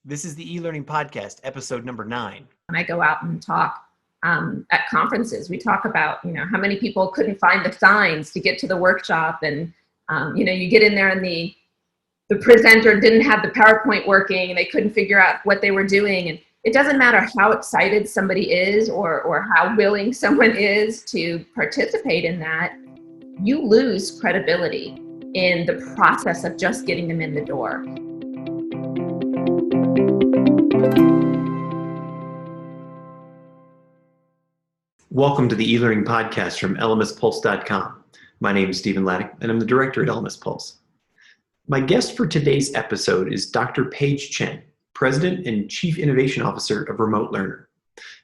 This is the eLearning Podcast, episode number 9. When I go out and talk at conferences, we talk about, how many people couldn't find the signs to get to the workshop. And, you get in there and the presenter didn't have the PowerPoint working and they couldn't figure out what they were doing. And it doesn't matter how excited somebody is or how willing someone is to participate in that, you lose credibility in the process of just getting them in the door. Welcome to the eLearning Podcast from lmspulse.com. My name is Stephen Laddick, and I'm the director at LMS Pulse. My guest for today's episode is Dr. Paige Chen, President and Chief Innovation Officer of Remote Learner.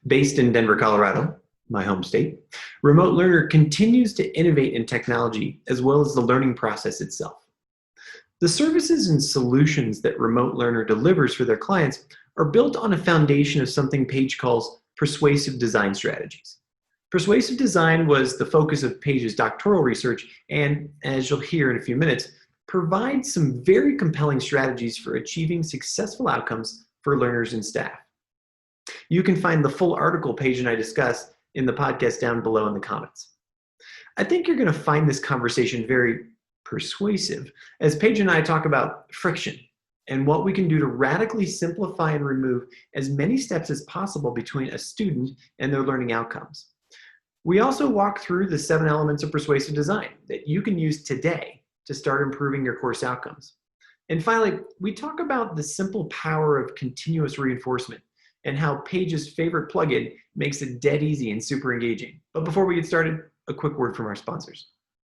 Based in Denver, Colorado, my home state, Remote Learner continues to innovate in technology as well as the learning process itself. The services and solutions that Remote Learner delivers for their clients are built on a foundation of something Paige calls Persuasive Design Strategies. Persuasive design was the focus of Paige's doctoral research and, as you'll hear in a few minutes, provides some very compelling strategies for achieving successful outcomes for learners and staff. You can find the full article Paige and I discuss in the podcast down below in the comments. I think you're going to find this conversation very persuasive as Paige and I talk about friction and what we can do to radically simplify and remove as many steps as possible between a student and their learning outcomes. We also walk through the 7 elements of persuasive design that you can use today to start improving your course outcomes. And finally, we talk about the simple power of continuous reinforcement and how Paige's favorite plugin makes it dead easy and super engaging. But before we get started, a quick word from our sponsors.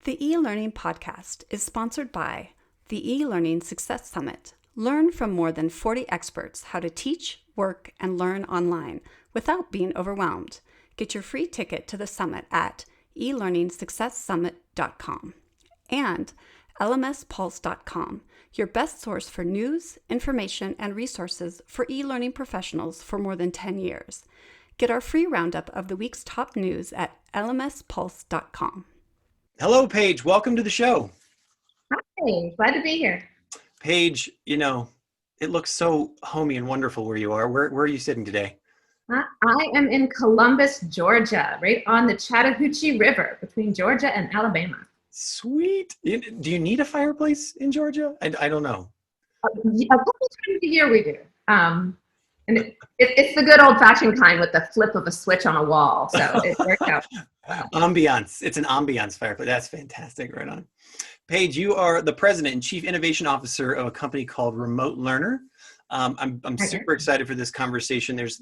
The eLearning Podcast is sponsored by the eLearning Success Summit. Learn from more than 40 experts how to teach, work, and learn online without being overwhelmed. Get your free ticket to the summit at elearningsuccesssummit.com and lmspulse.com, your best source for news, information, and resources for e-learning professionals for more than 10 years. Get our free roundup of the week's top news at lmspulse.com. Hello, Paige. Welcome to the show. Hi, glad to be here. Paige, it looks so homey and wonderful where you are. Where are you sitting today? I am in Columbus, Georgia, right on the Chattahoochee River between Georgia and Alabama. Sweet. Do you need a fireplace in Georgia? I don't know. A couple times a year we do. And it's the good old-fashioned kind with the flip of a switch on a wall. So it worked out. Ambiance. It's an ambiance fireplace. That's fantastic. Right on. Paige, you are the President and Chief Innovation Officer of a company called Remote Learner. I'm super excited for this conversation. There's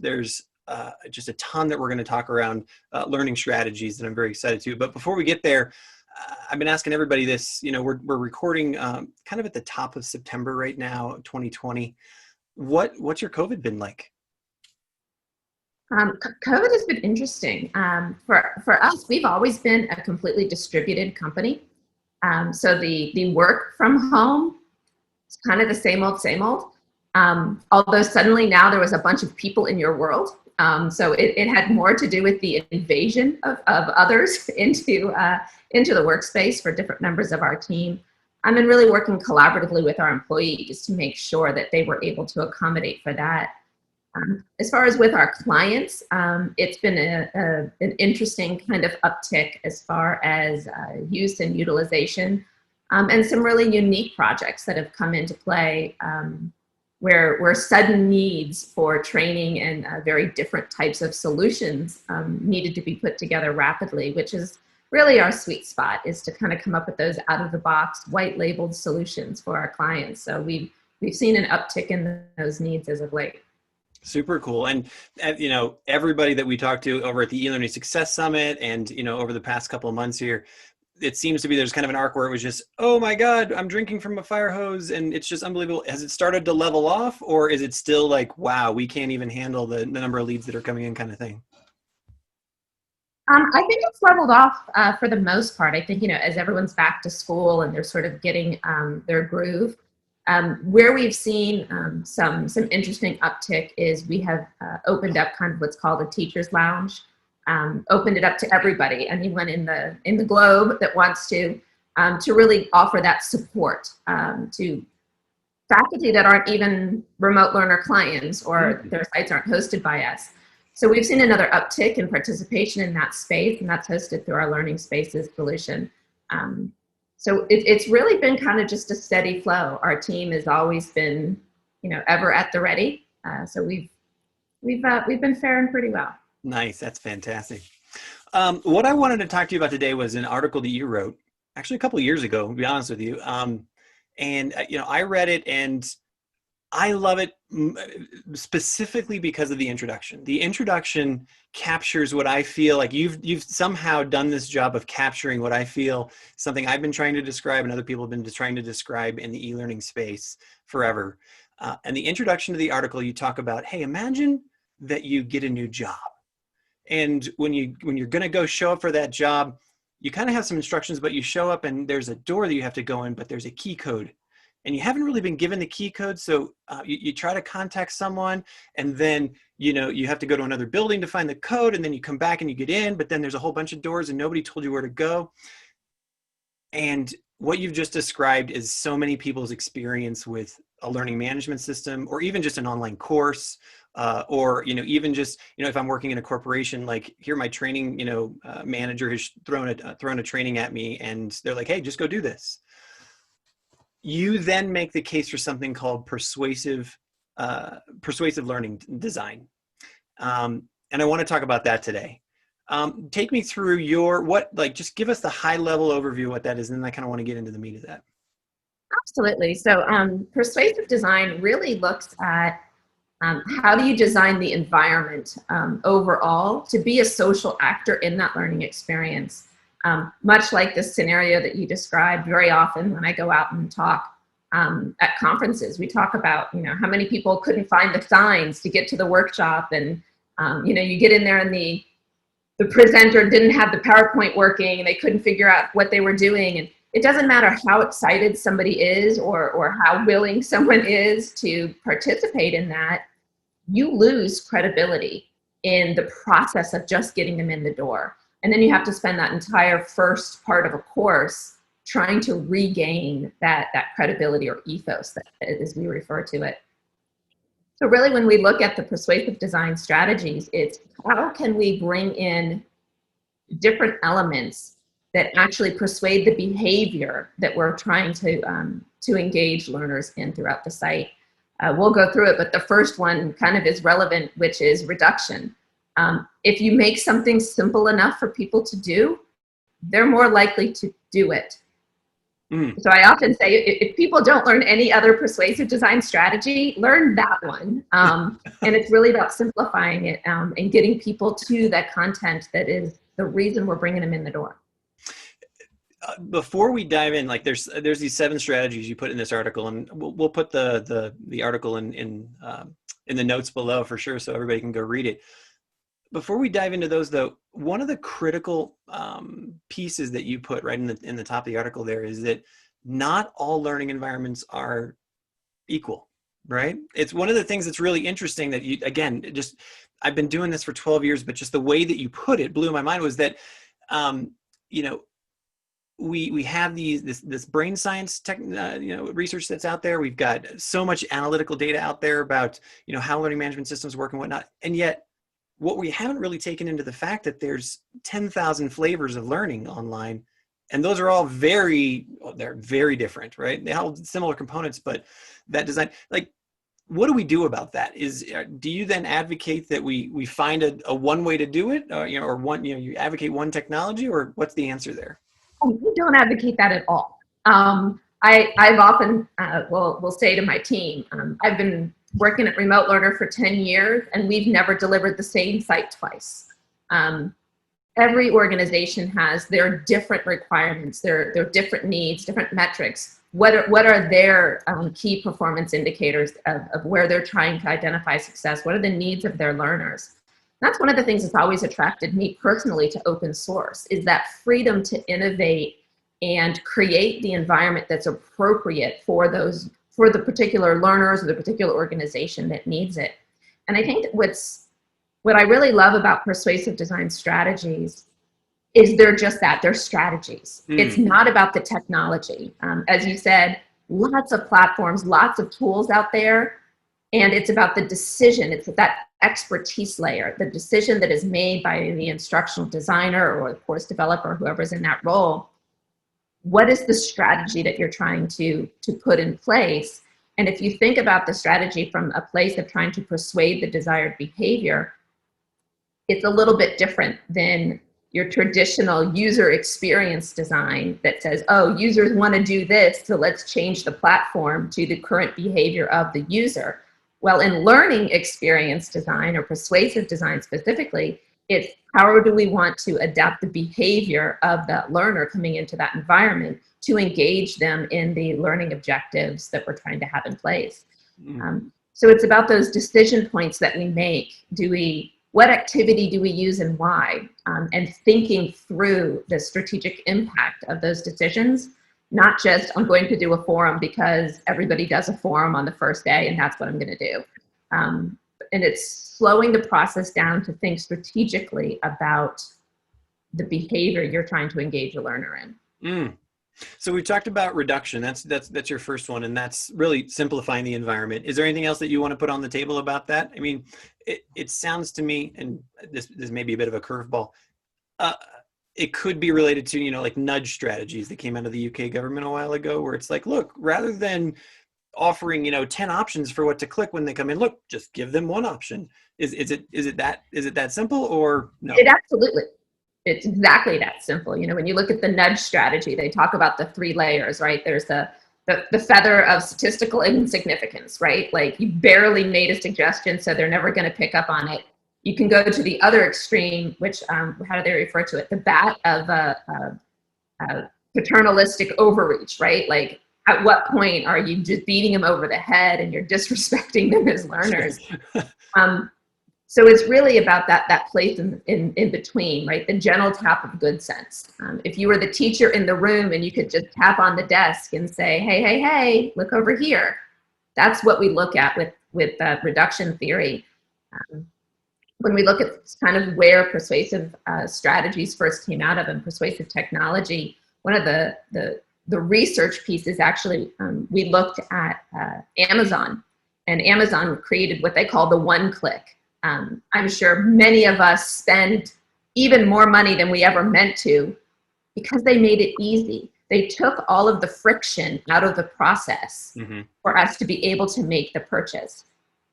just a ton that we're going to talk around learning strategies that I'm very excited to. But before we get there, I've been asking everybody this. We're recording kind of at the top of September right now, 2020. What's your COVID been like? COVID has been interesting. For us, we've always been a completely distributed company. So the work from home is kind of the same old. Although suddenly now there was a bunch of people in your world. So it had more to do with the invasion of others into the workspace for different members of our team. I've been really working collaboratively with our employees to make sure that they were able to accommodate for that. As far as with our clients, it's been an interesting kind of uptick as far as use and utilization, and some really unique projects that have come into play where sudden needs for training and very different types of solutions needed to be put together rapidly, which is really our sweet spot, is to kind of come up with those out-of-the-box, white-labeled solutions for our clients. So we've seen an uptick in those needs as of late. Super cool. And everybody that we talked to over at the eLearning Success Summit and, over the past couple of months here, it seems to be there's kind of an arc where it was just, oh my God, I'm drinking from a fire hose and it's just unbelievable. Has it started to level off, or is it still like, wow, we can't even handle the number of leads that are coming in kind of thing? I think it's leveled off for the most part. I think, as everyone's back to school and they're sort of getting their groove, where we've seen some interesting uptick is we have opened up kind of what's called a teacher's lounge. Opened it up to everybody, anyone in the globe that wants to really offer that support to faculty that aren't even remote learner clients, or their sites aren't hosted by us. So we've seen another uptick in participation in that space, and that's hosted through our Learning Spaces solution. So it's really been kind of just a steady flow. Our team has always been, ever at the ready. So we've been faring pretty well. Nice, that's fantastic. What I wanted to talk to you about today was an article that you wrote, actually a couple of years ago, to be honest with you. I read it and I love it specifically because of the introduction. The introduction captures what I feel like you've somehow done this job of capturing what I feel, something I've been trying to describe and other people have been trying to describe in the e-learning space forever. And the introduction to the article, you talk about, hey, imagine that you get a new job. And when you're going to go show up for that job, you kind of have some instructions, but you show up and there's a door that you have to go in, but there's a key code. And you haven't really been given the key code, so you try to contact someone, and then you have to go to another building to find the code, and then you come back and you get in, but then there's a whole bunch of doors and nobody told you where to go. And what you've just described is so many people's experience with a learning management system, or even just an online course, or even just if I'm working in a corporation, like here my training manager has thrown a training at me, and they're like, hey, just go do this. You then make the case for something called persuasive learning design. And I want to talk about that today. Take me through just give us the high level overview of what that is, and then I kind of want to get into the meat of that. Absolutely. So persuasive design really looks at how do you design the environment overall to be a social actor in that learning experience. Much like the scenario that you described, very often when I go out and talk at conferences, we talk about, how many people couldn't find the signs to get to the workshop, and, you get in there and the presenter didn't have the PowerPoint working and they couldn't figure out what they were doing. And it doesn't matter how excited somebody is or how willing someone is to participate in that, you lose credibility in the process of just getting them in the door. And then you have to spend that entire first part of a course trying to regain that credibility or ethos, as we refer to it. So really, when we look at the persuasive design strategies, it's how can we bring in different elements that actually persuade the behavior that we're trying to engage learners in throughout the site. We'll go through it, but the first one kind of is relevant, which is reduction. If you make something simple enough for people to do, they're more likely to do it. So I often say, if people don't learn any other persuasive design strategy, learn that one. And it's really about simplifying it and getting people to that content that is the reason we're bringing them in the door. Before we dive in, like there's these 7 strategies you put in this article, and we'll put the article in the notes below for sure, so everybody can go read it. Before we dive into those, though, one of the critical pieces that you put right in the top of the article there is that not all learning environments are equal, right? It's one of the things that's really interesting that you, again, I've been doing this for 12 years, but just the way that you put it blew my mind was that, we have this brain science research that's out there. We've got so much analytical data out there about, how learning management systems work and whatnot. And yet, what we haven't really taken into the fact that there's 10,000 flavors of learning online, and those are all they're very different, right? They have similar components, but that design, like, what do we do about that? Do you then advocate that we find a one way to do it, or you advocate one technology, or what's the answer there? We don't advocate that at all. I've often will say to my team, I've been working at Remote Learner for 10 years, and we've never delivered the same site twice. Every organization has their different requirements, their different needs, different metrics. What are their key performance indicators of where they're trying to identify success? What are the needs of their learners? That's one of the things that's always attracted me personally to open source, is that freedom to innovate and create the environment that's appropriate for the particular learners or the particular organization that needs it. And I think that what I really love about persuasive design strategies is they're just that, they're strategies. It's not about the technology. As you said, lots of platforms, lots of tools out there. And it's about the decision. It's that expertise layer, the decision that is made by the instructional designer or the course developer, whoever's in that role. What is the strategy that you're trying to put in place? And if you think about the strategy from a place of trying to persuade the desired behavior, it's a little bit different than your traditional user experience design that says, oh, users want to do this, so let's change the platform to the current behavior of the user. Well, in learning experience design or persuasive design specifically, it's how do we want to adapt the behavior of that learner coming into that environment to engage them in the learning objectives that we're trying to have in place. So it's about those decision points that we make. What activity do we use and why? And thinking through the strategic impact of those decisions, not just I'm going to do a forum because everybody does a forum on the first day and that's what I'm going to do. And it's slowing the process down to think strategically about the behavior you're trying to engage a learner in. So we've talked about reduction. That's your first one, and that's really simplifying the environment. Is there anything else that you want to put on the table about that? I mean, it sounds to me, and this may be a bit of a curveball, it could be related to, like nudge strategies that came out of the UK government a while ago, where it's like, look, rather than offering 10 options for what to click when they come in, look, just give them one option. Is it that simple, or no? It's exactly that simple. When you look at the nudge strategy, they talk about the 3 layers, right? There's the feather of statistical insignificance, right? Like you barely made a suggestion, so they're never going to pick up on it. You can go to the other extreme, which, how do they refer to it? The bat of paternalistic overreach, right? Like at what point are you just beating them over the head and you're disrespecting them as learners? So it's really about that place in between, right? The gentle tap of good sense. If you were the teacher in the room and you could just tap on the desk and say, hey, look over here. That's what we look at with reduction theory. When we look at kind of where persuasive strategies first came out of and persuasive technology, one of the research pieces actually, we looked at Amazon, and Amazon created what they call the one-click. I'm sure many of us spend even more money than we ever meant to because they made it easy. They took all of the friction out of the process for us to be able to make the purchase.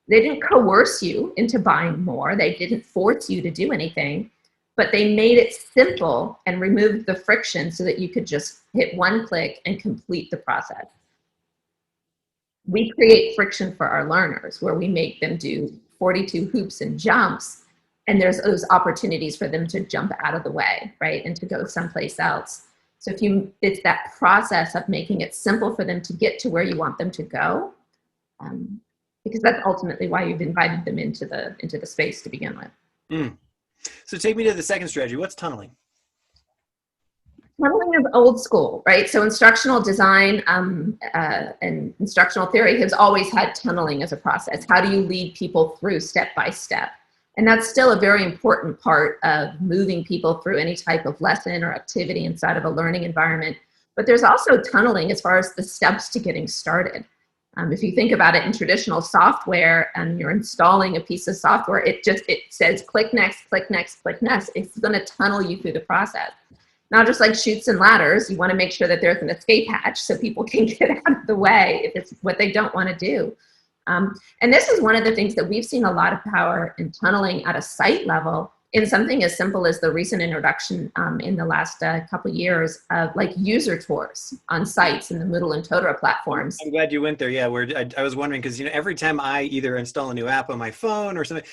They didn't coerce you into buying more. They didn't force you to do anything, but they made it simple and removed the friction so that you could just hit one click and complete the process. We create friction for our learners where we make them do 42 hoops and jumps, and there's those opportunities for them to jump out of the way, right, and to go someplace else. So it's that process of making it simple for them to get to where you want them to go, because that's ultimately why you've invited them into the space to begin with. So take me to the second strategy. What's tunneling? Tunneling is old school, right? So instructional design and instructional theory has always had tunneling as a process. How do you lead people through step by step? And that's still a very important part of moving people through any type of lesson or activity inside of a learning environment. But there's also tunneling as far as the steps to getting started. If you think about it in traditional software and you're installing a piece of software, it says click next, click next, click next. It's going to tunnel you through the process. Not just like chutes and ladders, you want to make sure that there's an escape hatch so people can get out of the way if it's what they don't want to do. And this is one of the things that we've seen a lot of power in tunneling at a site level in something as simple as the recent introduction in the last couple of years of like user tours on sites in the Moodle and Totoro platforms. I'm glad you went there. Yeah, I was wondering because every time I either install a new app on my phone or something,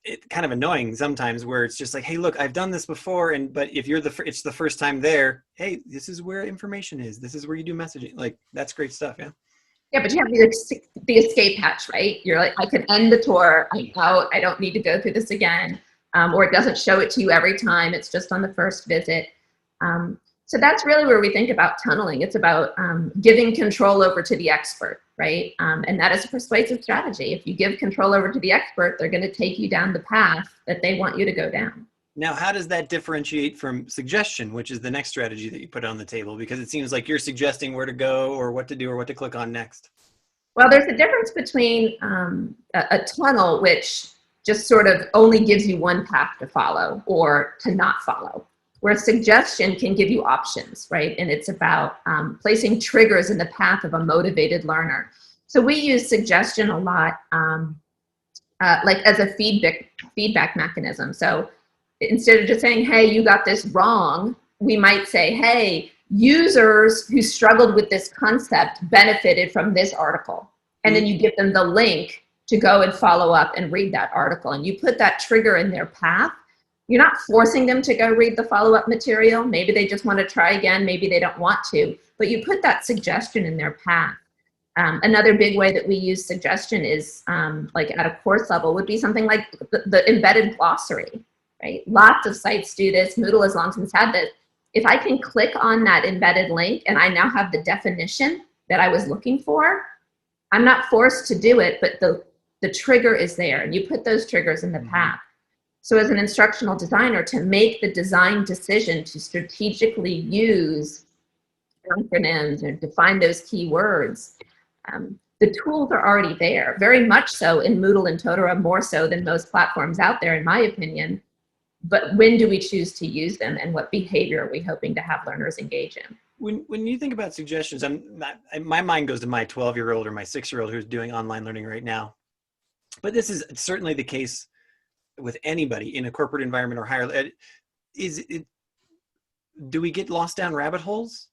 it's kind of annoying sometimes where it's just like, hey, look, I've done this before, but if it's the first time there, hey, this is where information is. This is where you do messaging. Like that's great stuff. Yeah. Yeah, but you have the escape hatch, right? You're like, I can end the tour. I'm out. I don't need to go through this again. Or it doesn't show it to you every time. It's just on the first visit. So that's really where we think about tunneling. It's about giving control over to the expert, right? And that is a persuasive strategy. If you give control over to the expert, they're going to take you down the path that they want you to go down. Now, how does that differentiate from suggestion, which is the next strategy that you put on the table? Because it seems like you're suggesting where to go or what to do or what to click on next. Well, there's a difference between a tunnel, which just sort of only gives you one path to follow or to not follow, where suggestion can give you options, right? And it's about placing triggers in the path of a motivated learner. So we use suggestion a lot, like as a feedback mechanism. So instead of just saying, hey, you got this wrong, we might say, hey, users who struggled with this concept benefited from this article. And then you give them the link to go and follow up and read that article. And you put that trigger in their path. You're not forcing them to go read the follow-up material. Maybe they just want to try again. Maybe they don't want to. But you put that suggestion in their path. Another big way that we use suggestion is like at a course level would be something like the embedded glossary, right? Lots of sites do this. Moodle has long since had this. If I can click on that embedded link and I now have the definition that I was looking for, I'm not forced to do it, but the trigger is there, and you put those triggers in the path. So as an instructional designer, to make the design decision to strategically use acronyms or define those keywords, the tools are already there, very much so in Moodle and Totoro, more so than most platforms out there, in my opinion. But when do we choose to use them, and what behavior are we hoping to have learners engage in? When you think about suggestions, my mind goes to my 12-year-old or my 6-year-old who's doing online learning right now. But this is certainly the case with anybody in a corporate environment or higher ed. Do we get lost down rabbit holes?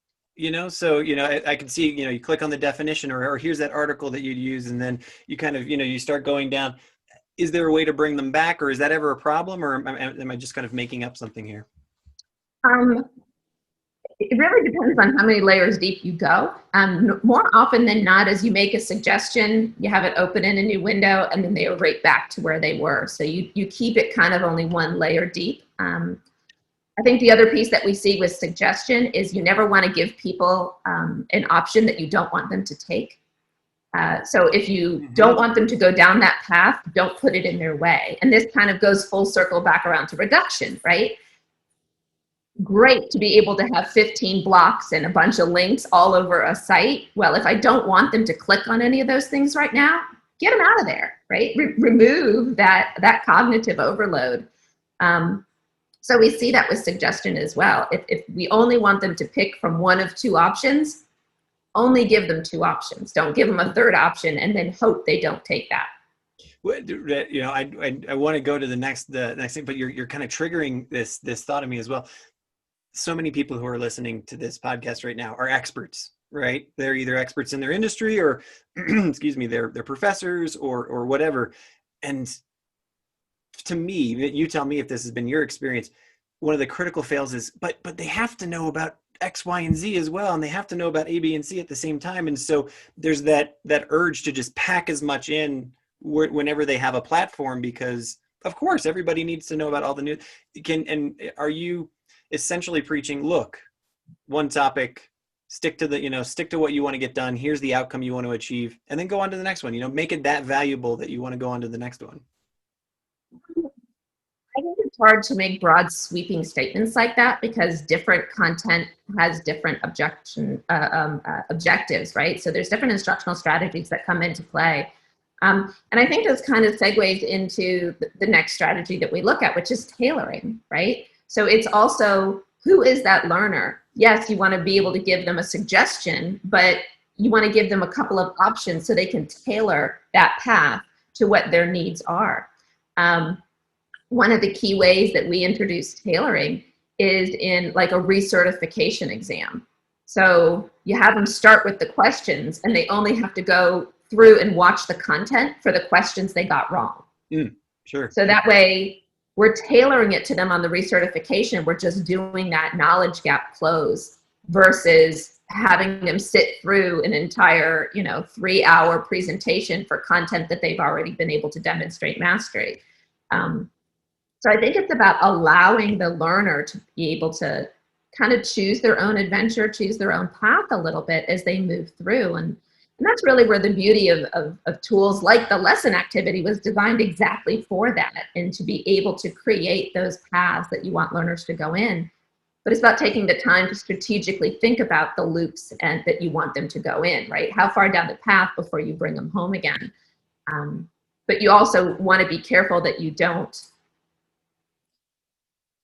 So, I can see, you click on the definition or here's that article that you'd use, and then you kind of, you start going down. Is there a way to bring them back, or is that ever a problem, or am I just kind of making up something here? It really depends on how many layers deep you go. More often than not, as you make a suggestion, you have it open in a new window, and then they are right back to where they were. So you keep it kind of only one layer deep. I think the other piece that we see with suggestion is you never want to give people an option that you don't want them to take. So if you don't want them to go down that path, don't put it in their way. And this kind of goes full circle back around to reduction, right? Great to be able to have 15 blocks and a bunch of links all over a site. Well, if I don't want them to click on any of those things right now, get them out of there, right? Remove that cognitive overload. So we see that with suggestion as well. If we only want them to pick from one of two options, only give them two options. Don't give them a third option and then hope they don't take that. I want to go to the next thing, but you're kind of triggering this thought in me as well. So many people who are listening to this podcast right now are experts, right? They're either experts in their industry or, excuse me, they're professors or whatever. And to me, you tell me if this has been your experience, one of the critical fails is, but they have to know about X, Y, and Z as well, and they have to know about A, B, and C at the same time. And so there's that urge to just pack as much in whenever they have a platform, because of course everybody needs to know about all the new. And are you essentially preaching, look, one topic, stick to what you want to get done, here's the outcome you want to achieve, and then go on to the next one, make it that valuable that you want to go on to the next one? I think it's hard to make broad sweeping statements like that, because different content has different objectives, right? So there's different instructional strategies that come into play. And I think this kind of segues into the next strategy that we look at, which is tailoring, right? So it's also, who is that learner? Yes, you want to be able to give them a suggestion, but you want to give them a couple of options so they can tailor that path to what their needs are. One of the key ways that we introduce tailoring is in like a recertification exam. So you have them start with the questions, and they only have to go through and watch the content for the questions they got wrong. Sure. So that way we're tailoring it to them on the recertification. We're just doing that knowledge gap close versus having them sit through an entire, 3-hour presentation for content that they've already been able to demonstrate mastery. So I think it's about allowing the learner to be able to kind of choose their own adventure, choose their own path a little bit as they move through. And And that's really where the beauty of tools like the lesson activity was designed exactly for that, and to be able to create those paths that you want learners to go in. But it's about taking the time to strategically think about the loops and that you want them to go in, right? How far down the path before you bring them home again. But you also want to be careful that you don't.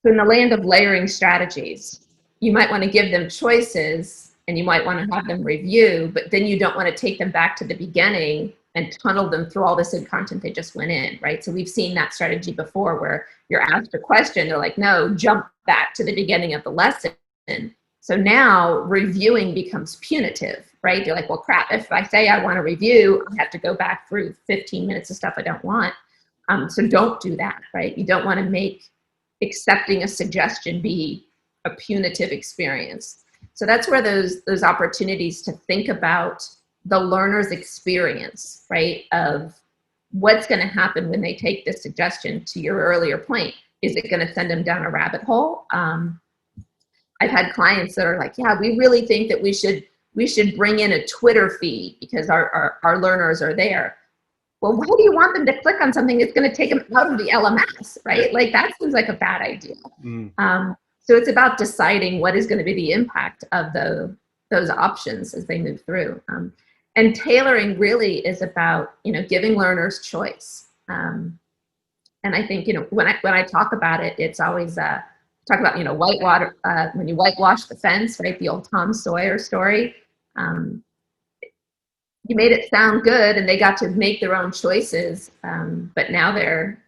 So in the land of layering strategies, you might want to give them choices and you might want to have them review, but then you don't want to take them back to the beginning and tunnel them through all this content they just went in, right? So we've seen that strategy before where you're asked a question, they're like, no, jump back to the beginning of the lesson. So now reviewing becomes punitive, right? You're like, well, crap, if I say I want to review, I have to go back through 15 minutes of stuff I don't want. So don't do that, right? You don't want to make accepting a suggestion be a punitive experience. So that's where those opportunities to think about the learner's experience, right, of what's going to happen when they take this suggestion. To your earlier point, is it going to send them down a rabbit hole? I've had clients that are like, yeah, we really think that we should bring in a Twitter feed because our learners are there. Well, why do you want them to click on something that's going to take them out of the LMS, right? Like that seems like a bad idea. So it's about deciding what is going to be the impact of those options as they move through. And tailoring really is about, giving learners choice. And I think, when I talk about it, it's always talk about, whitewater, when you whitewash the fence, right? The old Tom Sawyer story. You made it sound good and they got to make their own choices. But now they're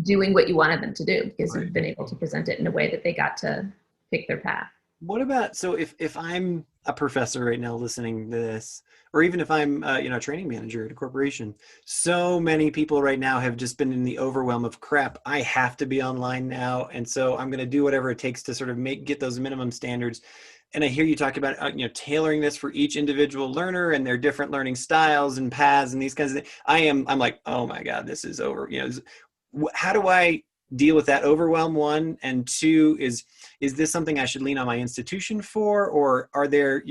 doing what you wanted them to do because you've been able to present it in a way that they got to pick their path. What about, so if I'm a professor right now listening to this, or even if I'm a training manager at a corporation, so many people right now have just been in the overwhelm of crap. I have to be online now. And so I'm going to do whatever it takes to sort of get those minimum standards. And I hear you talk about, tailoring this for each individual learner and their different learning styles and paths and these kinds of things. I'm like, oh my God, this is over. How do I deal with that overwhelm? One, and two, is this something I should lean on my institution for, or are there,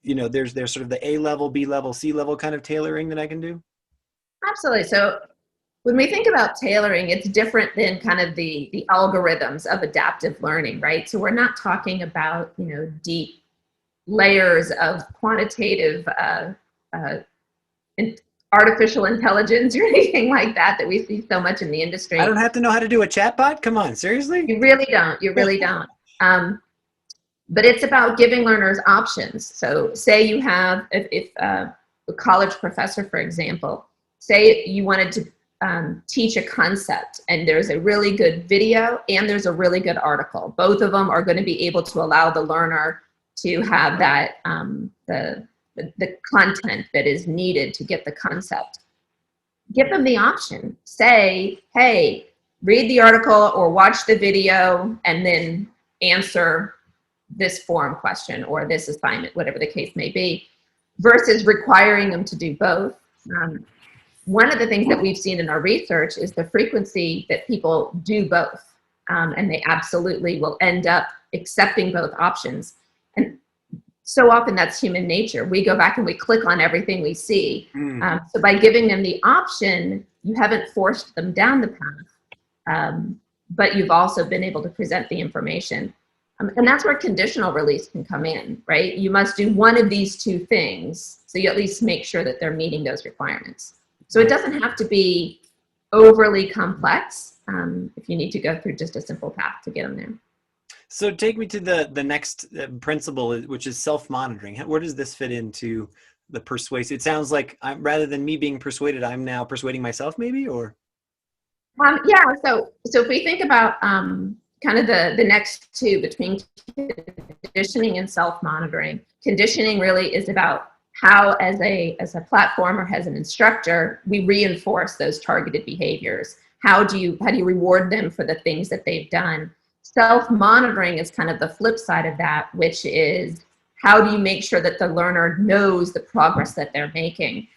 there's sort of the A level, B level, C level kind of tailoring that I can do? Absolutely. So when we think about tailoring, it's different than kind of the algorithms of adaptive learning, right? So we're not talking about, deep layers of quantitative artificial intelligence or anything like that we see so much in the industry. I don't have to know how to do a chatbot? Come on, seriously? You really don't. You really don't. But it's about giving learners options. So say you have, if a college professor, for example, say you wanted to teach a concept and there's a really good video and there's a really good article. Both of them are going to be able to allow the learner to have that, the content that is needed to get the concept. Give them the option. Say, hey, read the article or watch the video and then answer this forum question or this assignment, whatever the case may be, versus requiring them to do both. One of the things that we've seen in our research is the frequency that people do both, and they absolutely will end up accepting both options. And so often that's human nature. We go back and we click on everything we see. So by giving them the option, you haven't forced them down the path, but you've also been able to present the information. And that's where conditional release can come in, right? You must do one of these two things, so you at least make sure that they're meeting those requirements. So it doesn't have to be overly complex if you need to go through just a simple path to get them there. So take me to the next principle, which is self-monitoring. Where does this fit into the persuasive? It sounds like rather than me being persuaded, I'm now persuading myself maybe, or? Yeah, so if we think about kind of the next two between conditioning and self-monitoring, conditioning really is about how as a platform or as an instructor, we reinforce those targeted behaviors. How do you reward them for the things that they've done? Self-monitoring is kind of the flip side of that, which is how do you make sure that the learner knows the progress that they're making?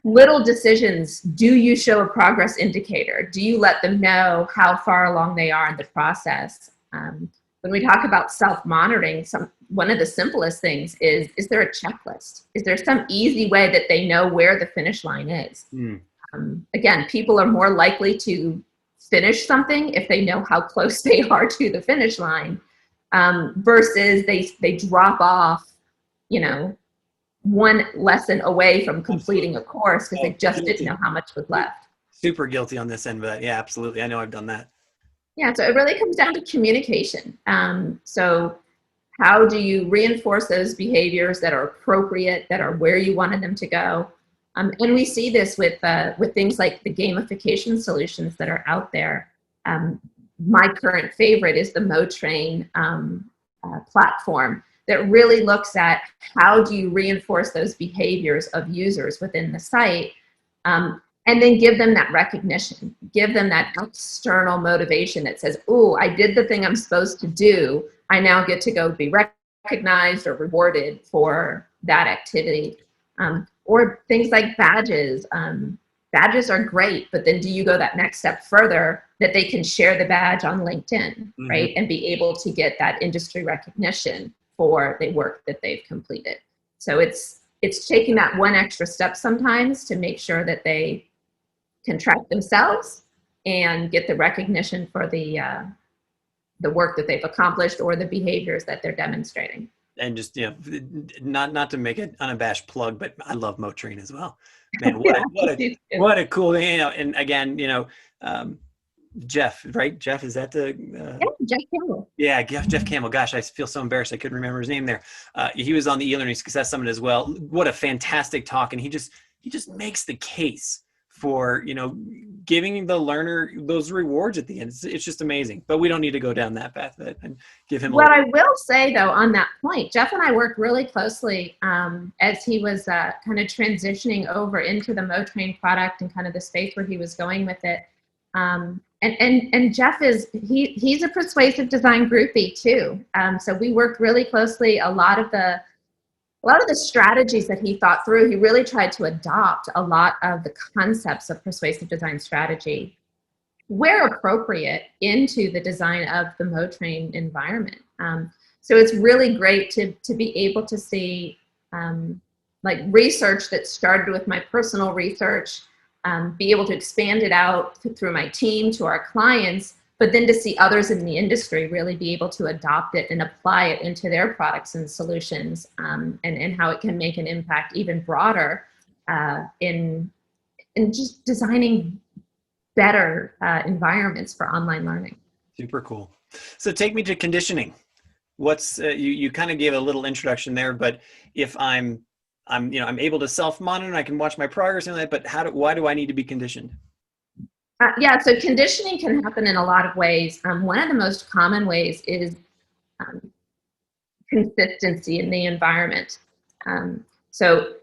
Little decisions. Do you show a progress indicator? Do you let them know how far along they are in the process? When we talk about self-monitoring, one of the simplest things is there a checklist? Is there some easy way that they know where the finish line is? Again, people are more likely to finish something if they know how close they are to the finish line, versus they drop off, one lesson away from completing a course because they just didn't know how much was left. Super guilty on this end, but yeah, absolutely. I know I've done that. Yeah, so it really comes down to communication. So how do you reinforce those behaviors that are appropriate, that are where you wanted them to go? And we see this with things like the gamification solutions that are out there. My current favorite is the Motrin platform that really looks at how do you reinforce those behaviors of users within the site, and then give them that recognition, give them that external motivation that says, oh, I did the thing I'm supposed to do. I now get to go be recognized or rewarded for that activity. Or things like badges. Badges are great, but then do you go that next step further that they can share the badge on LinkedIn, right? And be able to get that industry recognition for the work that they've completed. So it's taking that one extra step sometimes to make sure that they can track themselves and get the recognition for the work that they've accomplished or the behaviors that they're demonstrating. And just, not to make an unabashed plug, but I love Motrin as well. Man, what a cool, and again, Jeff, right? Jeff, is that the? Jeff Campbell. Yeah, Jeff Campbell. Gosh, I feel so embarrassed. I couldn't remember his name there. He was on the eLearning Success Summit as well. What a fantastic talk. And he just makes the case for, giving the learner those rewards at the end. It's just amazing, but we don't need to go down that path and give him. What I will say though, on that point, Jeff and I worked really closely as he was kind of transitioning over into the Motrin product and kind of the space where he was going with it. And Jeff he's a persuasive design groupie too. So we worked really closely. A lot of the strategies that he thought through, he really tried to adopt a lot of the concepts of persuasive design strategy, where appropriate, into the design of the Motrin environment. So it's really great to be able to see like research that started with my personal research, be able to expand it out through my team to our clients, but then to see others in the industry really be able to adopt it and apply it into their products and solutions, and how it can make an impact even broader in just designing better environments for online learning. Super cool. So take me to conditioning. What's you kind of gave a little introduction there, but if I'm able to self-monitor, I can watch my progress and that, but why do I need to be conditioned? Yeah, so conditioning can happen in a lot of ways. One of the most common ways is consistency in the environment. So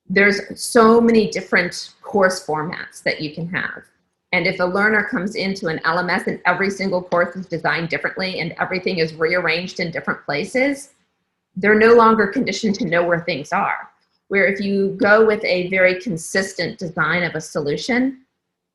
there's so many different course formats that you can have. And if a learner comes into an LMS and every single course is designed differently and everything is rearranged in different places, they're no longer conditioned to know where things are. Where if you go with a very consistent design of a solution,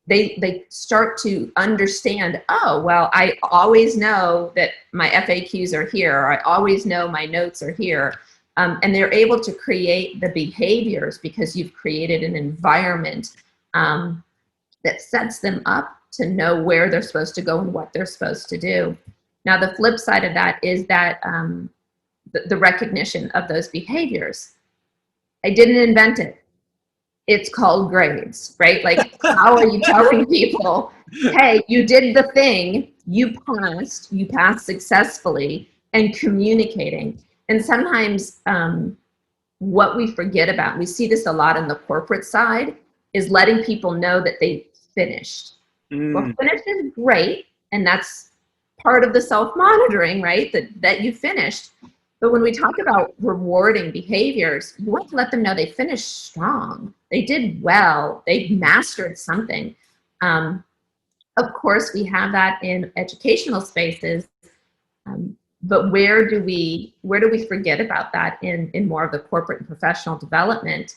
they start to understand, oh, well, I always know that my FAQs are here, or I always know my notes are here. And they're able to create the behaviors because you've created an environment that sets them up to know where they're supposed to go and what they're supposed to do. Now, the flip side of that is that the recognition of those behaviors. I didn't invent it. It's called grades, right? Like, how are you telling people, hey, you did the thing, you passed successfully, and communicating. And sometimes what we forget about, we see this a lot in the corporate side, is letting people know that they finished. Well, finished is great, and that's part of the self-monitoring, right? That you finished. But when we talk about rewarding behaviors, you want to let them know they finished strong. They did well. They mastered something. Of course, we have that in educational spaces, but where do we forget about that in more of the corporate and professional development?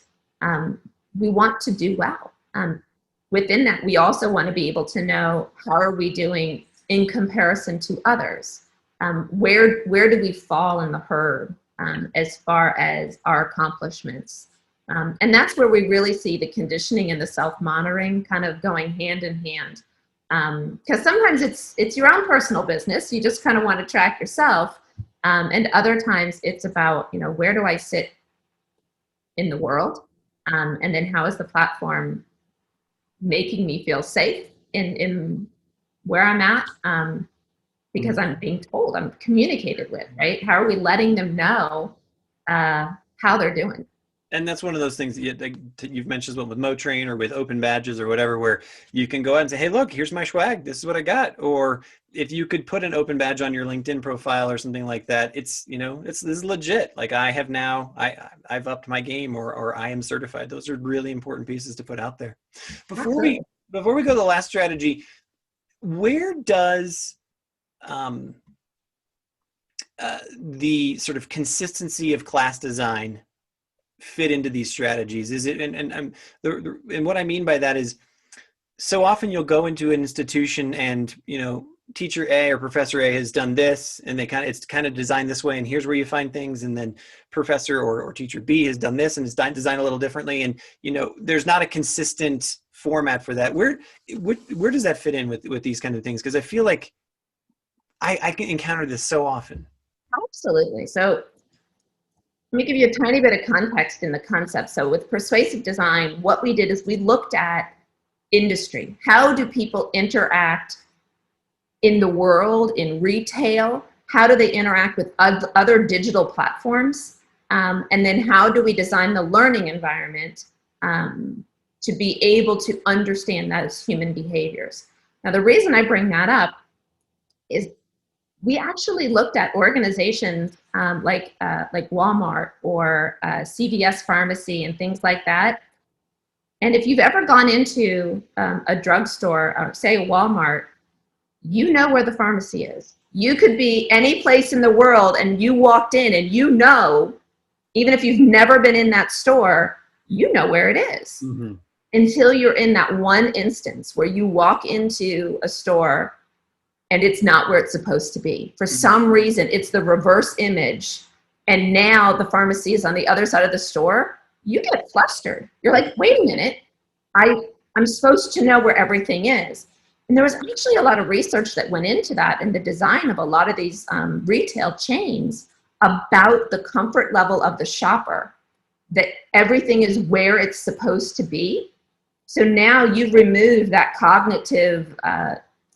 We want to do well. Within that, we also want to be able to know how are we doing in comparison to others. where do we fall in the herd as far as our accomplishments? And that's where we really see the conditioning and the self-monitoring kind of going hand in hand. Because sometimes it's your own personal business. You just kind of want to track yourself. And other times it's about, where do I sit in the world? And then how is the platform making me feel safe in where I'm at? Because I'm being told, I'm communicated with, right? How are we letting them know how they're doing? And that's one of those things that you've mentioned with Motrin or with open badges or whatever, where you can go out and say, hey, look, here's my swag. This is what I got. Or if you could put an open badge on your LinkedIn profile or something like that, this is legit. Like I've upped my game or I am certified. Those are really important pieces to put out there. Before we go to the last strategy, where does the sort of consistency of class design fit into these strategies? Is it, and what I mean by that is, so often you'll go into an institution and, teacher A or professor A has done this and it's kind of designed this way and here's where you find things. And then professor or teacher B has done this and it's designed a little differently. And, there's not a consistent format for that. Where does that fit in with these kind of things? Because I feel like I can encounter this so often. Absolutely. So let me give you a tiny bit of context in the concept. So with persuasive design, what we did is we looked at industry. How do people interact in the world, in retail? How do they interact with other digital platforms? And then how do we design the learning environment to be able to understand those human behaviors? Now, the reason I bring that up is we actually looked at organizations like Walmart or CVS Pharmacy and things like that. And if you've ever gone into a drugstore, or say a Walmart, you know where the pharmacy is. You could be any place in the world and you walked in and even if you've never been in that store, you know where it is. Mm-hmm. Until you're in that one instance where you walk into a store and it's not where it's supposed to be. For some reason, it's the reverse image. And now the pharmacy is on the other side of the store. You get flustered. You're like, wait a minute. I'm supposed to know where everything is. And there was actually a lot of research that went into that in the design of a lot of these retail chains about the comfort level of the shopper, that everything is where it's supposed to be. So now you've removed that cognitive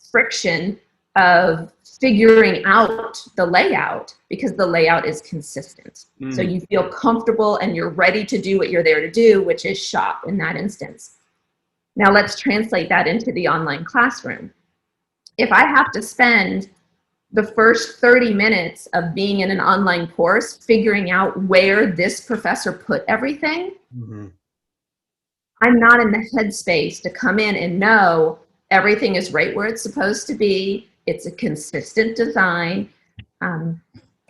friction of figuring out the layout because the layout is consistent. So you feel comfortable and you're ready to do what you're there to do, which is shop in that instance. Now let's translate that into the online classroom. If I have to spend the first 30 minutes of being in an online course figuring out where this professor put everything, I'm not in the headspace to come in and know everything is right where it's supposed to be. It's a consistent design.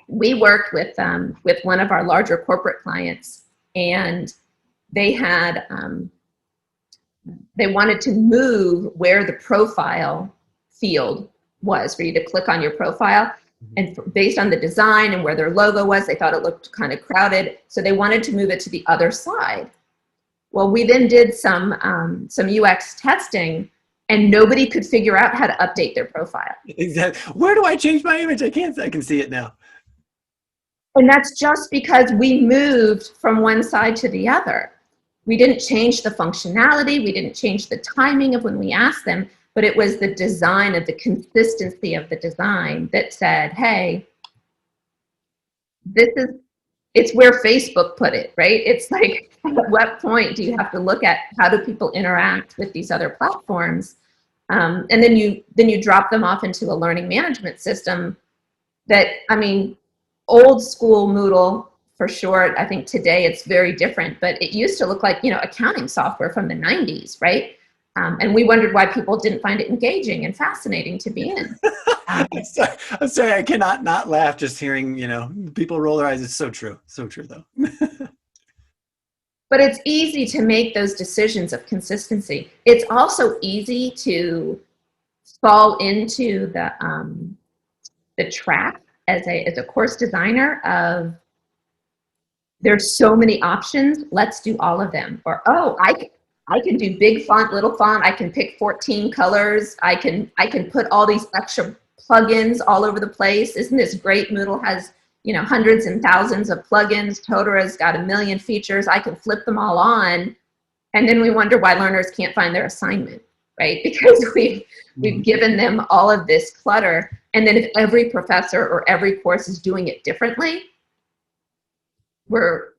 We worked with one of our larger corporate clients, and they had they wanted to move where the profile field was for you to click on your profile. And based on the design and where their logo was, they thought it looked kind of crowded. So they wanted to move it to the other side. Well, we then did some UX testing, and nobody could figure out how to update their profile. Exactly. Where do I change my image? I can see it now. And that's just because we moved from one side to the other. We didn't change the functionality. We didn't change the timing of when we asked them, but it was the design of the consistency of the design that said, hey, it's where Facebook put it, right? It's like, at what point do you have to look at how do people interact with these other platforms? And then you drop them off into a learning management system that, old school Moodle for sure. I think today it's very different, but it used to look like, accounting software from the 90s, right? And we wondered why people didn't find it engaging and fascinating to be in. I'm sorry, I cannot not laugh just hearing, people roll their eyes. It's so true though. But it's easy to make those decisions of consistency. It's also easy to fall into the trap as a course designer of, there's so many options, let's do all of them. Or, oh, I can do big font, little font, I can pick 14 colors, I can put all these extra plugins all over the place. Isn't this great? Moodle has, hundreds and thousands of plugins. Todora's got a million features. I can flip them all on. And then we wonder why learners can't find their assignment, right? Because we've given them all of this clutter. And then if every professor or every course is doing it differently, we're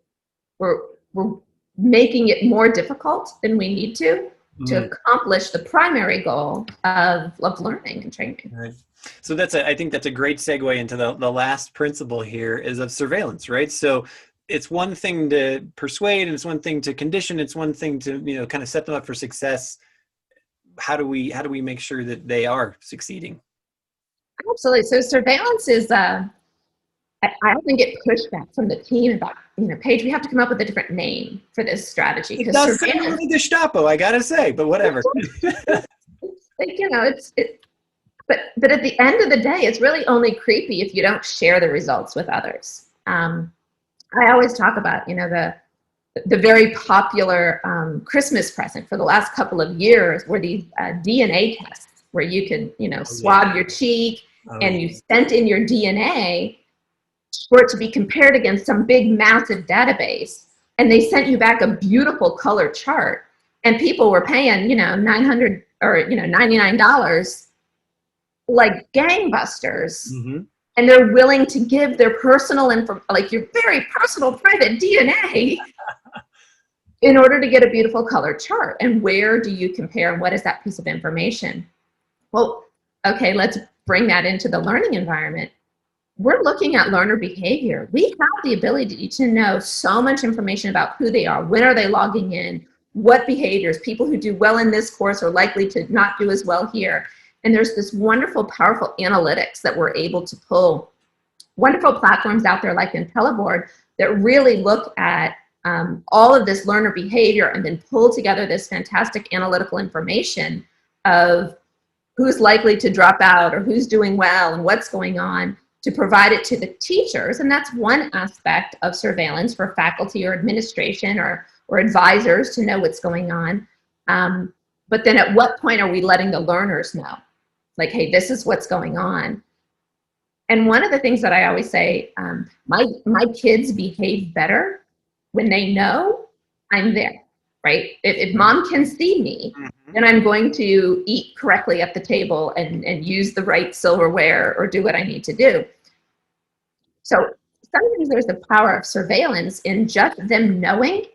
making it more difficult than we need to accomplish the primary goal of learning and training. Right. So I think that's a great segue into the last principle here is of surveillance, right? So it's one thing to persuade and it's one thing to condition. It's one thing to, kind of set them up for success. How do we make sure that they are succeeding? Absolutely. So surveillance is, I often get pushback from the team about, Paige, we have to come up with a different name for this strategy. It does sound like a Gestapo, I gotta say, but whatever. But at the end of the day, it's really only creepy if you don't share the results with others. I always talk about, the very popular Christmas present for the last couple of years were these DNA tests where you could, swab your cheek and you sent in your DNA for it to be compared against some big, massive database. And they sent you back a beautiful color chart. And people were paying, $900 or, $99 like gangbusters. Mm-hmm. And they're willing to give their personal your very personal private DNA in order to get a beautiful color chart. And where do you compare? And what is that piece of information? Well, okay, let's bring that into the learning environment. We're looking at learner behavior. We have the ability to know so much information about who they are, when are they logging in, what behaviors, people who do well in this course are likely to not do as well here. And there's this wonderful, powerful analytics that we're able to pull. Wonderful platforms out there like IntelliBoard that really look at all of this learner behavior and then pull together this fantastic analytical information of who's likely to drop out or who's doing well and what's going on to provide it to the teachers. And that's one aspect of surveillance for faculty or administration or advisors to know what's going on. But then at what point are we letting the learners know? Like, hey, this is what's going on. And one of the things that I always say, my kids behave better when they know I'm there, right? If mom can see me, then I'm going to eat correctly at the table and use the right silverware or do what I need to do. So sometimes there's the power of surveillance in just them knowing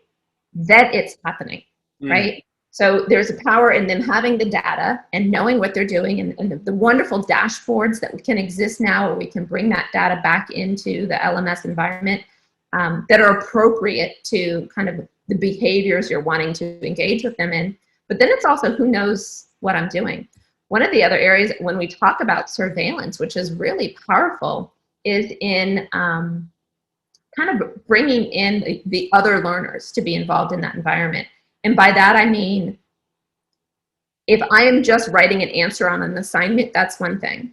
that it's happening, right? So there's a power in them having the data and knowing what they're doing and the wonderful dashboards that can exist now where we can bring that data back into the LMS environment that are appropriate to kind of the behaviors you're wanting to engage with them in. But then it's also who knows what I'm doing. One of the other areas when we talk about surveillance, which is really powerful, is in kind of bringing in the other learners to be involved in that environment. And by that, I mean, if I am just writing an answer on an assignment, that's one thing.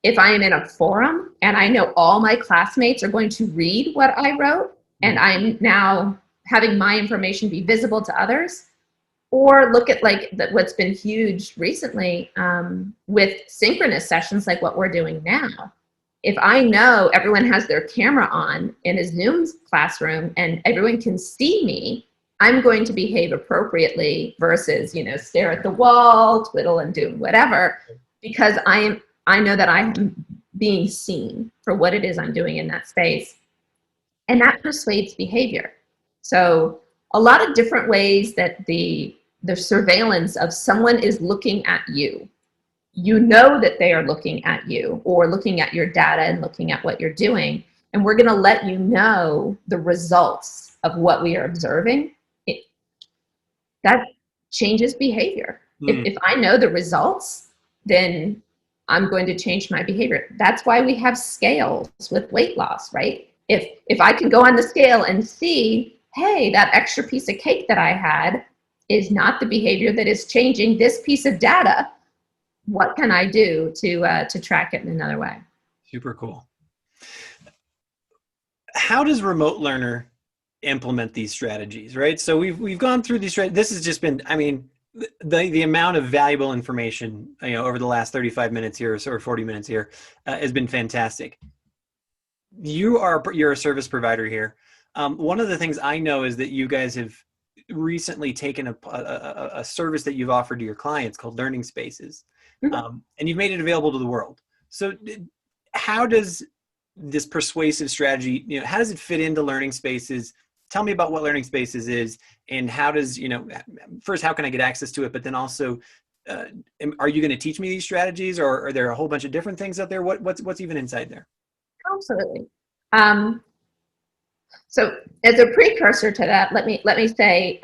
If I am in a forum and I know all my classmates are going to read what I wrote, and I'm now having my information be visible to others, or look at what's been huge recently with synchronous sessions like what we're doing now. If I know everyone has their camera on in a Zoom classroom and everyone can see me, I'm going to behave appropriately versus, stare at the wall, twiddle and do whatever, because I know that I'm being seen for what it is I'm doing in that space. And that persuades behavior. So a lot of different ways that the surveillance of someone is looking at you. You know that they are looking at you or looking at your data and looking at what you're doing. And we're going to let you know the results of what we are observing. That changes behavior. If I know the results, then I'm going to change my behavior. That's why we have scales with weight loss, right? If I can go on the scale and see, hey, that extra piece of cake that I had is not the behavior that is changing this piece of data, what can I do to track it in another way? Super cool. How does remote learner implement these strategies, right? So we've gone through these. This has just been, I mean, the amount of valuable information, over the last 35 minutes here or 40 minutes here has been fantastic. You're a service provider here. One of the things I know is that you guys have recently taken a service that you've offered to your clients called Learning Spaces, and you've made it available to the world. So how does this persuasive strategy, how does it fit into Learning Spaces? Tell me about what Learning Spaces is, and how does, first, how can I get access to it? But then also, are you going to teach me these strategies, or are there a whole bunch of different things out there? What's even inside there? Absolutely. So as a precursor to that, let me say,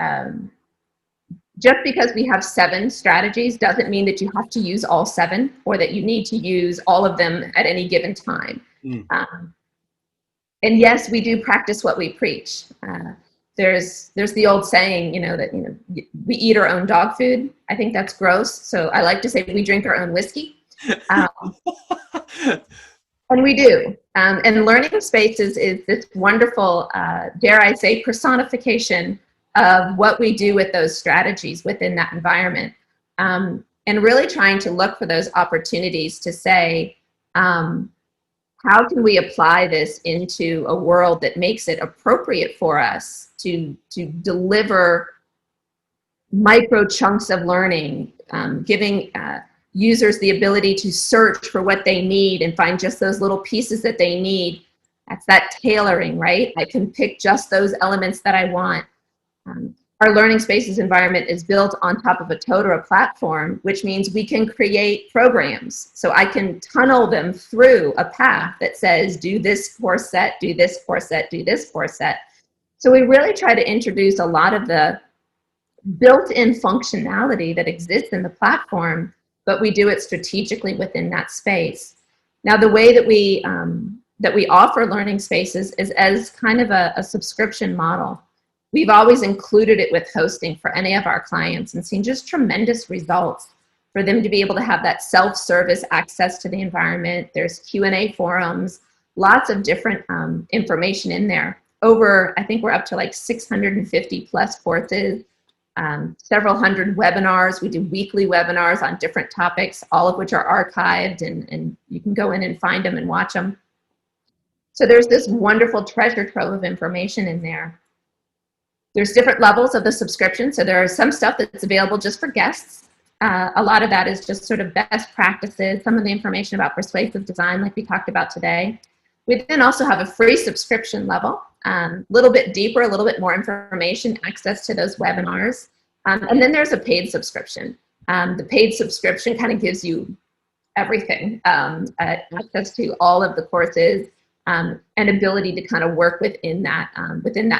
just because we have 7 strategies doesn't mean that you have to use all 7, or that you need to use all of them at any given time. And yes, we do practice what we preach. There's the old saying, that we eat our own dog food. I think that's gross. So I like to say we drink our own whiskey. And we do. And Learning Spaces is this wonderful, dare I say, personification of what we do with those strategies within that environment. And really trying to look for those opportunities to say, how can we apply this into a world that makes it appropriate for us to deliver micro chunks of learning, giving users the ability to search for what they need and find just those little pieces that they need. That's that tailoring, right? I can pick just those elements that I want. Our Learning Spaces environment is built on top of a Totara platform, which means we can create programs. So I can tunnel them through a path that says, do this course set, do this course set, do this course set. So we really try to introduce a lot of the built-in functionality that exists in the platform, but we do it strategically within that space. Now, the way that we offer Learning Spaces is as kind of a subscription model. We've always included it with hosting for any of our clients and seen just tremendous results for them to be able to have that self-service access to the environment. There's Q&A forums, lots of different information in there. I think we're up to like 650 plus courses, several hundred webinars. We do weekly webinars on different topics, all of which are archived, and you can go in and find them and watch them. So there's this wonderful treasure trove of information in there. There's different levels of the subscription. So there is some stuff that's available just for guests. A lot of that is just sort of best practices, some of the information about persuasive design like we talked about today. We then also have a free subscription level, a little bit deeper, a little bit more information, access to those webinars. And then there's a paid subscription. The paid subscription kind of gives you everything, access to all of the courses, and ability to kind of work within that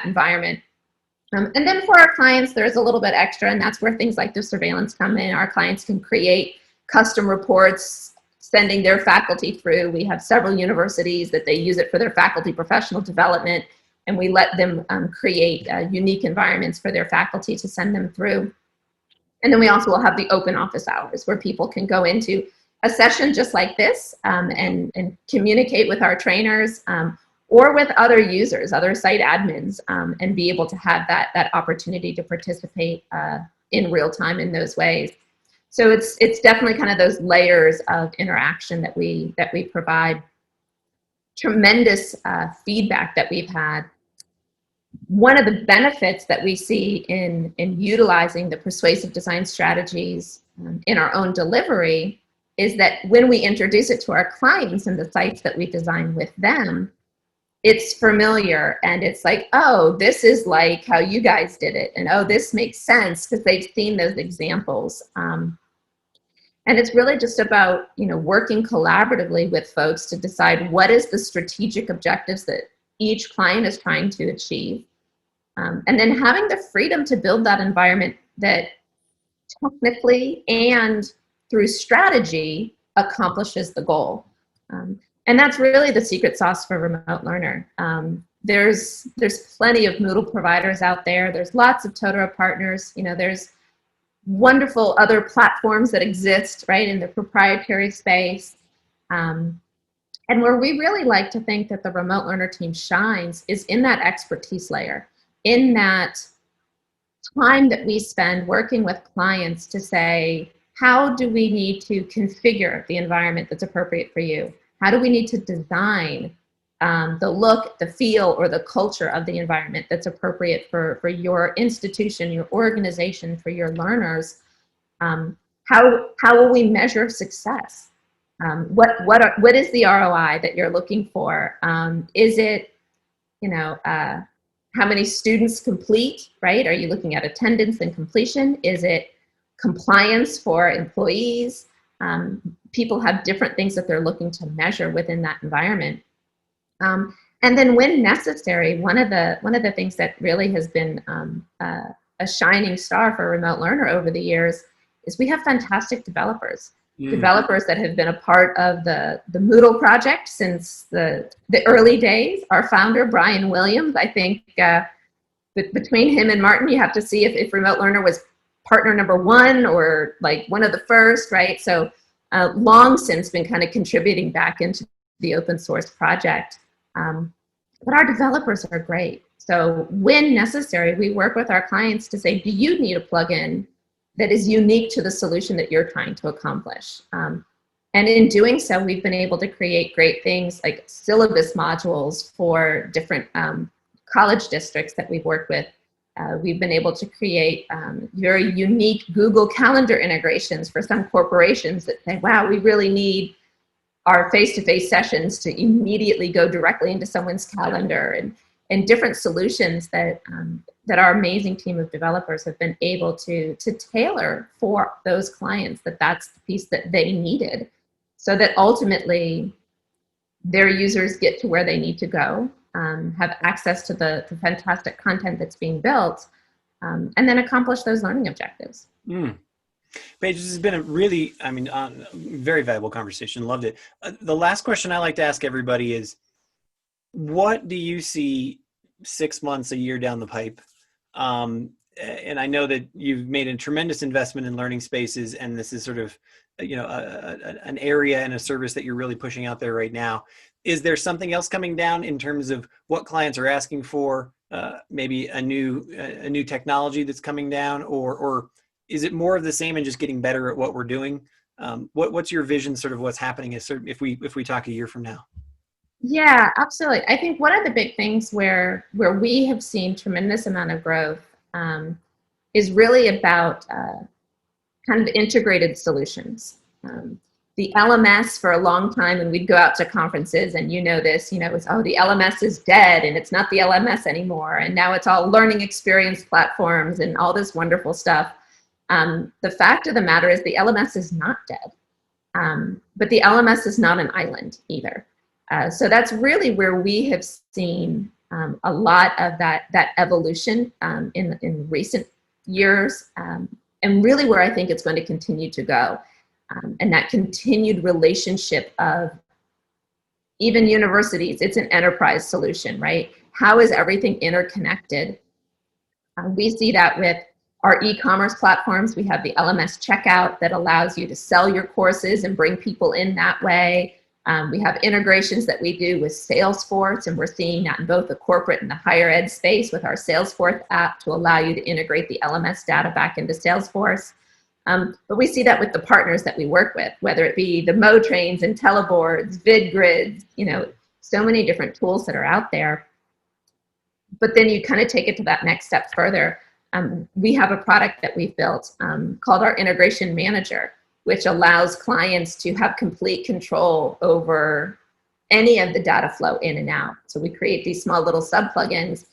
environment. And then for our clients, there's a little bit extra, and that's where things like the surveillance come in. Our clients can create custom reports, sending their faculty through. We have several universities that they use it for their faculty professional development, and we let them create unique environments for their faculty to send them through. And then we also will have the open office hours where people can go into a session just like this and communicate with our trainers, or with other users, other site admins, and be able to have that opportunity to participate in real time in those ways. So it's definitely kind of those layers of interaction that we provide. Tremendous feedback that we've had. One of the benefits that we see in utilizing the persuasive design strategies in our own delivery is that when we introduce it to our clients and the sites that we design with them, it's familiar, and it's like, oh, this is like how you guys did it, and oh, this makes sense because they've seen those examples. And it's really just about working collaboratively with folks to decide what is the strategic objectives that each client is trying to achieve, and then having the freedom to build that environment that technically and through strategy accomplishes the goal. And that's really the secret sauce for remote learner. There's plenty of Moodle providers out there. There's lots of Totara partners. There's wonderful other platforms that exist, right, in the proprietary space. And where we really like to think that the remote learner team shines is in that expertise layer, in that time that we spend working with clients to say, how do we need to configure the environment that's appropriate for you? How do we need to design the look, the feel, or the culture of the environment that's appropriate for your institution, your organization, for your learners? How will we measure success? What is the ROI that you're looking for? Is it, how many students complete, right? Are you looking at attendance and completion? Is it compliance for employees? People have different things that they're looking to measure within that environment. And then when necessary, one of the things that really has been a shining star for a remote learner over the years is we have fantastic developers. Developers that have been a part of the Moodle project since the early days. Our founder, Brian Williams, I think between him and Martin, you have to see if Remote Learner was partner number one or like one of the first, right? So long since been kind of contributing back into the open source project. But our developers are great. So when necessary, we work with our clients to say, do you need a plugin that is unique to the solution that you're trying to accomplish? And in doing so, we've been able to create great things like syllabus modules for different college districts that we've worked with. We've been able to create very unique Google Calendar integrations for some corporations that say, wow, we really need our face-to-face sessions to immediately go directly into someone's calendar, and different solutions that that our amazing team of developers have been able to tailor for those clients, that's the piece that they needed, so that ultimately their users get to where they need to go, have access to the fantastic content that's being built, and then accomplish those learning objectives. Paige, this has been a really, very valuable conversation. Loved it. The last question I like to ask everybody is, what do you see 6 months, a year down the pipe? And I know that you've made a tremendous investment in learning spaces, and this is sort of, an area and a service that you're really pushing out there right now. Is there something else coming down in terms of what clients are asking for? Maybe a new technology that's coming down, or is it more of the same and just getting better at what we're doing? What's your vision, sort of what's happening if we talk a year from now? Yeah, absolutely. I think one of the big things where we have seen tremendous amount of growth is really about kind of integrated solutions. The LMS for a long time, and we'd go out to conferences, and this, it's, oh, the LMS is dead and it's not the LMS anymore. And now it's all learning experience platforms and all this wonderful stuff. The fact of the matter is the LMS is not dead, but the LMS is not an island either. So that's really where we have seen a lot of that evolution in recent years, and really where I think it's going to continue to go. And that continued relationship of even universities, it's an enterprise solution, right? How is everything interconnected? We see that with our e-commerce platforms. We have the LMS checkout that allows you to sell your courses and bring people in that way. We have integrations that we do with Salesforce, and we're seeing that in both the corporate and the higher ed space with our Salesforce app to allow you to integrate the LMS data back into Salesforce. But we see that with the partners that we work with, whether it be the Motrins and Teleboards, VidGrids, so many different tools that are out there. But then you kind of take it to that next step further. We have a product that we've built called our Integration Manager, which allows clients to have complete control over any of the data flow in and out. So we create these small little sub-plugins,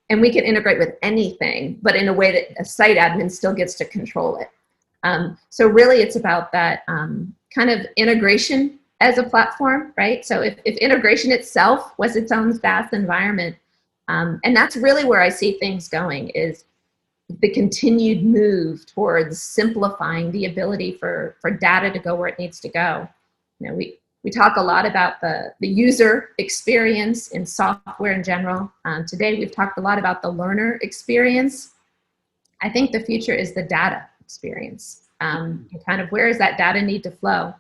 and we can integrate with anything, but in a way that a site admin still gets to control it. So really it's about that kind of integration as a platform, right? So if integration itself was its own SaaS environment, and that's really where I see things going, is the continued move towards simplifying the ability for data to go where it needs to go. We talk a lot about the user experience in software in general. Today we've talked a lot about the learner experience. I think the future is the data experience. And kind of where does that data need to flow?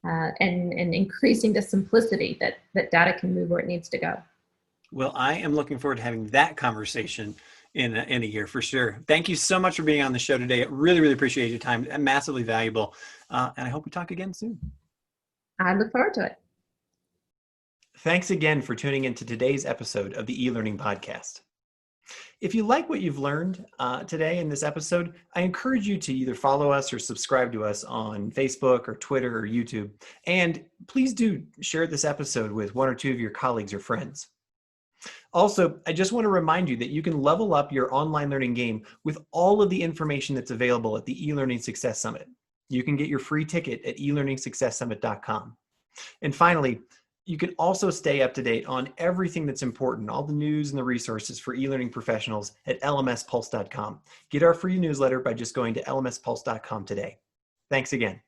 and increasing the simplicity that data can move where it needs to go. Well, I am looking forward to having that conversation in a year for sure. Thank you so much for being on the show today. I really, really appreciate your time. Massively valuable. And I hope we talk again soon. I look forward to it. Thanks again for tuning into today's episode of the eLearning Podcast. If you like what you've learned today in this episode, I encourage you to either follow us or subscribe to us on Facebook or Twitter or YouTube. And please do share this episode with one or two of your colleagues or friends. Also, I just want to remind you that you can level up your online learning game with all of the information that's available at the eLearning Success Summit. You can get your free ticket at elearningsuccesssummit.com. And finally, you can also stay up to date on everything that's important, all the news and the resources for e-learning professionals at lmspulse.com. Get our free newsletter by just going to lmspulse.com today. Thanks again.